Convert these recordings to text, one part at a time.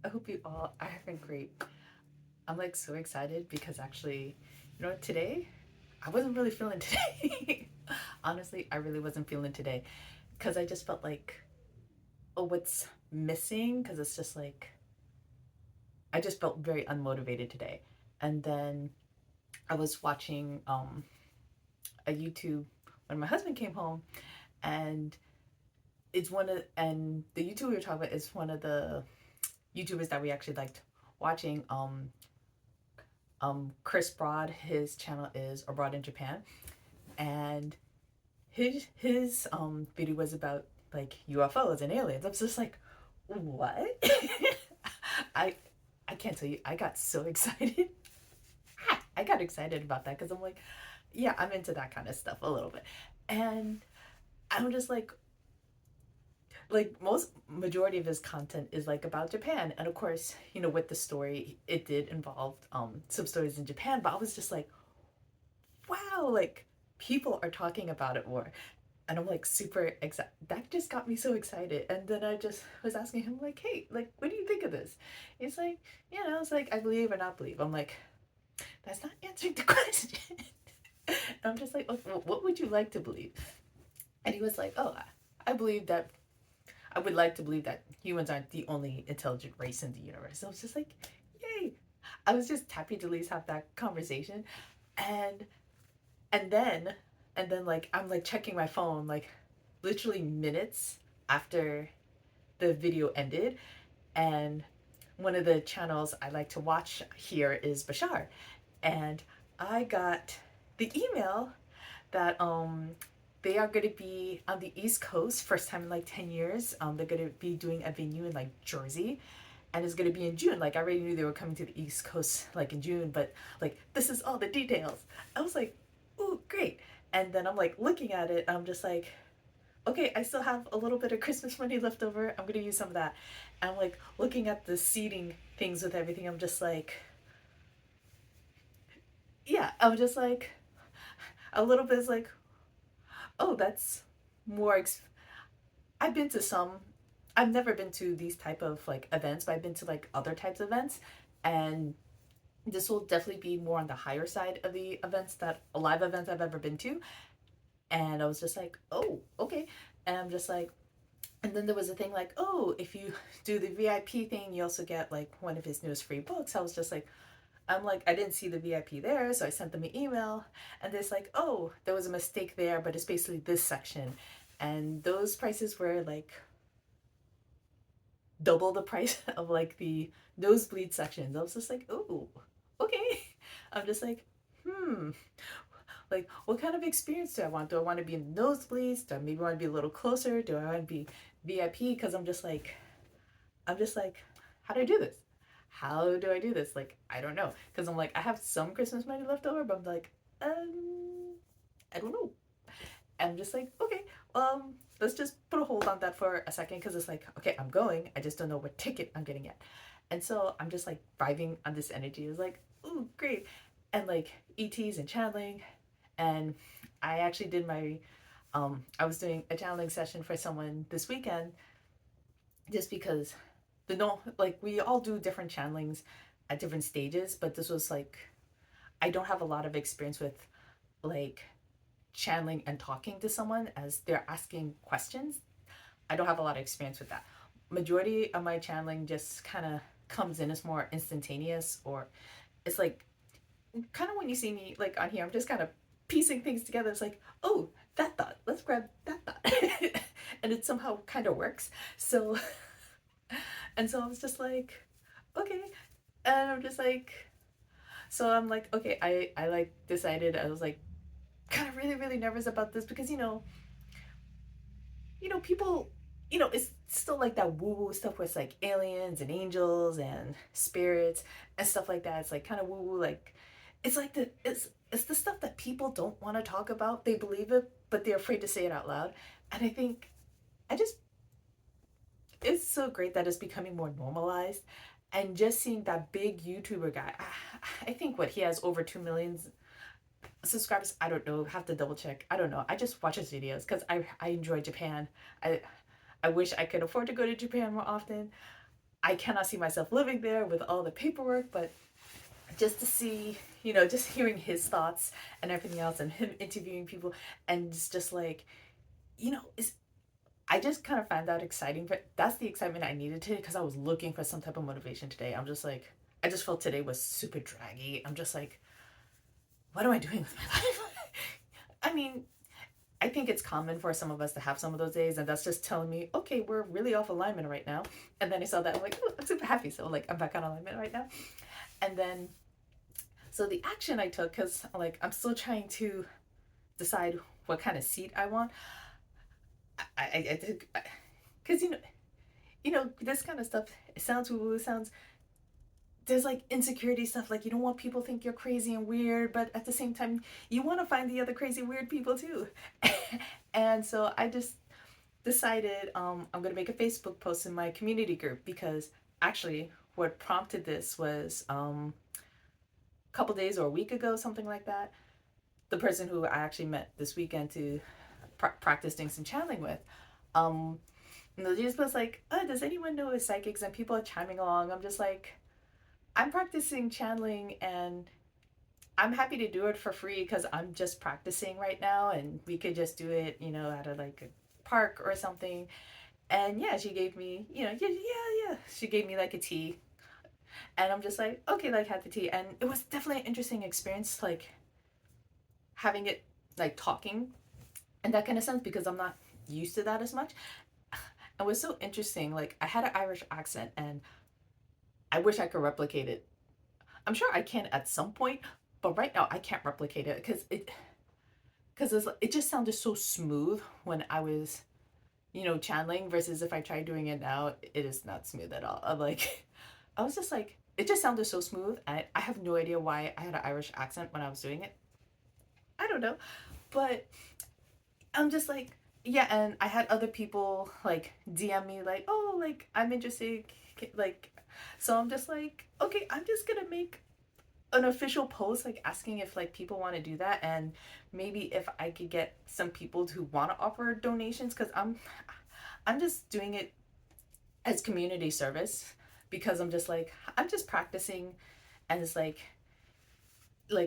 I hope you all are having great. I'm like so excited because actually, today I wasn't really feeling today. Honestly, I really wasn't feeling today because I just felt like, oh, what's missing? Because it's just like, I just felt very unmotivated today. And then I was watching a YouTube when my husband came home, and and the YouTuber we were talking about is one of the YouTubers that we actually liked watching. Chris Broad, his channel is Abroad in Japan, and his video was about like UFOs and aliens. I was just like, what? I I can't tell you. I got so excited. I got excited about that because I'm like, yeah, I'm into that kind of stuff a little bit, and I'm just like most majority of his content is like about Japan, and of course, with the story, it did involve some stories in Japan, but I was just like, wow, like people are talking about it more. And I'm like super excited. That just got me so excited. And then I just was asking him, like, hey, like, what do you think of this? He's like, it's like, I believe or not believe. I'm like, that's not answering the question. And I'm just like, oh, well, what would you like to believe? And he was like, oh, I believe that, I would like to believe that humans aren't the only intelligent race in the universe. So I was just like, yay. I was just happy to at least have that conversation. And and then and then like I'm like checking my phone like literally minutes after the video ended, and one of the channels I like to watch here is Bashar, and I got the email that they are going to be on the East Coast, first time in like 10 years. They're going to be doing a venue in like Jersey, and it's going to be in June. Like I already knew they were coming to the East Coast like in June, but like this is all the details. I was like, ooh, great. And then I'm like looking at it, I'm just like, okay, I still have a little bit of Christmas money left over. I'm gonna use some of that. And I'm like looking at the seating things with everything. I'm just like, yeah, I'm just like a little bit is like, oh, that's more. I've been to some. I've never been to these type of like events, but I've been to like other types of events, and this will definitely be more on the higher side of the events that live events I've ever been to. And I was just like, oh, okay. And I'm just like, and then there was a thing like, oh, if you do the VIP thing, you also get like one of his newest free books. I was just like, I'm like, I didn't see the VIP there, so I sent them an email, and it's like, oh, there was a mistake there, but it's basically this section, and those prices were like double the price of like the nosebleed sections. I was just like, oh, okay. I'm just like, hmm, like what kind of experience do I want? Do I want to be in the nosebleeds? Do I maybe want to be a little closer? Do I want to be VIP? Because I'm just like, how do I do this? How do I do this? Like, I don't know. Because I'm like, I have some Christmas money left over, but I'm like, I don't know. I'm just like, okay, let's just put a hold on that for a second because it's like, okay, I'm going. I just don't know what ticket I'm getting at. And so I'm just like vibing on this energy. It's like, ooh, great. And like ETs and channeling. And I actually did I was doing a channeling session for someone this weekend just because the no like we all do different channelings at different stages, but this was like I don't have a lot of experience with like channeling and talking to someone as they're asking questions. I don't have a lot of experience with that. Majority of my channeling just kind of comes in as more instantaneous, or it's like kind of when you see me like on here, I'm just kind of piecing things together. It's like, oh, that thought, let's grab that thought. And it somehow kind of works. So and so I was just like, okay. And I'm just like, so I'm like, okay, I like decided I was like kind of really, really nervous about this because, people, it's still like that woo woo stuff where it's like aliens and angels and spirits and stuff like that. It's like kind of woo woo, like, it's the stuff that people don't want to talk about. They believe it, but they're afraid to say it out loud. And I think I just it's so great that it's becoming more normalized. And just seeing that big YouTuber guy, I think what he has over 2 million subscribers. I don't know, have to double check. I don't know. I just watch his videos because I enjoy Japan. I I wish I could afford to go to Japan more often. I cannot see myself living there with all the paperwork, but just to see, just hearing his thoughts and everything else, and him interviewing people, and it's just like, is I just kind of found that exciting, but that's the excitement I needed today because I was looking for some type of motivation today. I'm just like, I just felt today was super draggy. I'm just like, what am I doing with my life? I mean, I think it's common for some of us to have some of those days, and that's just telling me, okay, we're really off alignment right now. And then I saw that, I'm like, oh, I'm super happy. So, like, I'm back on alignment right now. And then, so the action I took, because, like, I'm still trying to decide what kind of seat I want. I did, because, this kind of stuff, it sounds woo woo, it sounds, there's like insecurity stuff, like you don't want people to think you're crazy and weird, but at the same time you want to find the other crazy weird people too. And so I just decided, I'm going to make a Facebook post in my community group, because actually what prompted this was, a couple days or a week ago, something like that, the person who I actually met this weekend to practice doing some channeling with, um they just was like, oh, does anyone know a psychics? And people are chiming along. I'm just like, I'm practicing channeling, and I'm happy to do it for free because I'm just practicing right now, and we could just do it, at a like a park or something. And yeah, she gave me, yeah. She gave me like a tea, and I'm just like, okay, like had the tea, and it was definitely an interesting experience, like having it, like talking in that kind of sense, because I'm not used to that as much. It was so interesting. Like I had an Irish accent, and I wish I could replicate it. I'm sure I can at some point, but right now I can't replicate it because it just sounded so smooth when I was, channeling, versus if I try doing it now, it is not smooth at all. I'm like, I was just like, it just sounded so smooth. I have no idea why I had an Irish accent when I was doing it. I don't know, but I'm just like, yeah. And I had other people like DM me like, oh, like I'm interested, like, so I'm just like, okay, I'm just gonna make an official post like asking if like people want to do that, and maybe if I could get some people who want to offer donations, because I'm just doing it as community service, because I'm just like, I'm just practicing, and it's like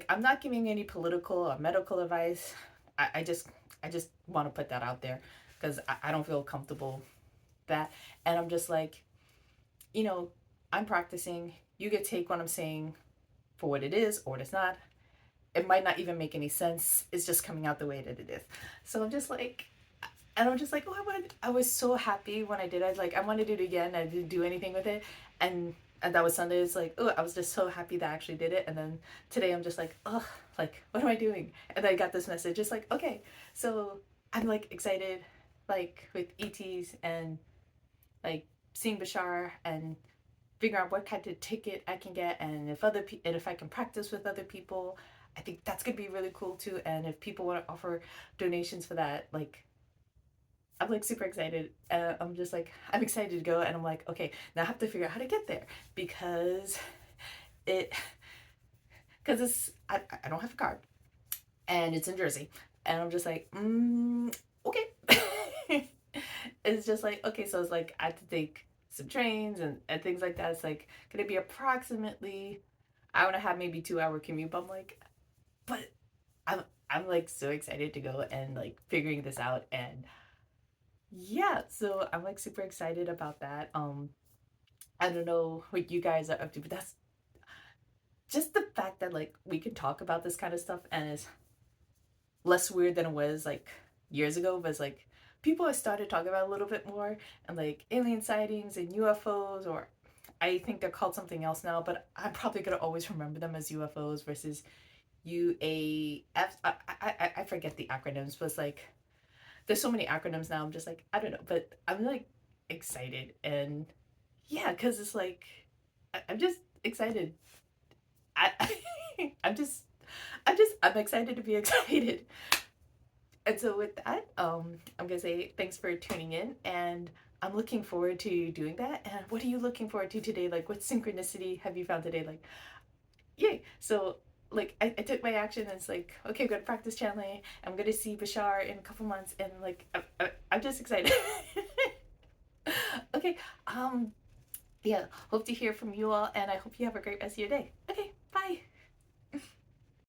I'm not giving any political or medical advice. I just want to put that out there because I don't feel comfortable that. And I'm just like, you know I'm practicing. You could take what I'm saying for what it is or what it's not. It might not even make any sense. It's just coming out the way that it is. So I'm just like, and I'm just like, oh, I was so happy when I did it. Like I wanted to do it again. I didn't do anything with it, and that was Sunday. It's like, oh, I was just so happy that I actually did it. And then today I'm just like, oh, like what am I doing? And then I got this message. It's like, okay, so I'm like excited, like with ETs, and like seeing Bashar, and figure out what kind of ticket I can get, and if I can practice with other people, I think that's gonna be really cool too. And if people want to offer donations for that, like I'm like super excited. I'm just like, I'm excited to go, and I'm like, okay, now I have to figure out how to get there, because it because I don't have a car, and it's in Jersey, and I'm just like, okay. It's just like, okay, so it's like I have to take some trains and things like that. It's like gonna be approximately hour and a half, maybe 2 hour commute. But I'm like, but I'm I'm like so excited to go and like figuring this out. And yeah, so I'm like super excited about that. I don't know what you guys are up to, but that's just the fact that like we can talk about this kind of stuff, and it's less weird than it was like years ago, but it's like people have started talking about it a little bit more, and like alien sightings and UFOs, or I think they're called something else now, but I'm probably gonna always remember them as UFOs versus UAF. I forget the acronyms, but it's like there's so many acronyms now. I'm just like, I don't know, but I'm like excited. And yeah, because it's like I'm just excited. I I'm just I'm excited to be excited. And so with that, I'm gonna say thanks for tuning in, and I'm looking forward to doing that. And what are you looking forward to today? Like, what synchronicity have you found today? Like, yay! So, like, I took my action, and it's like, okay, I'm gonna practice channeling. I'm gonna see Bashar in a couple months, and like, I'm just excited. Okay, Yeah, hope to hear from you all, and I hope you have a great rest of your day. Okay, bye.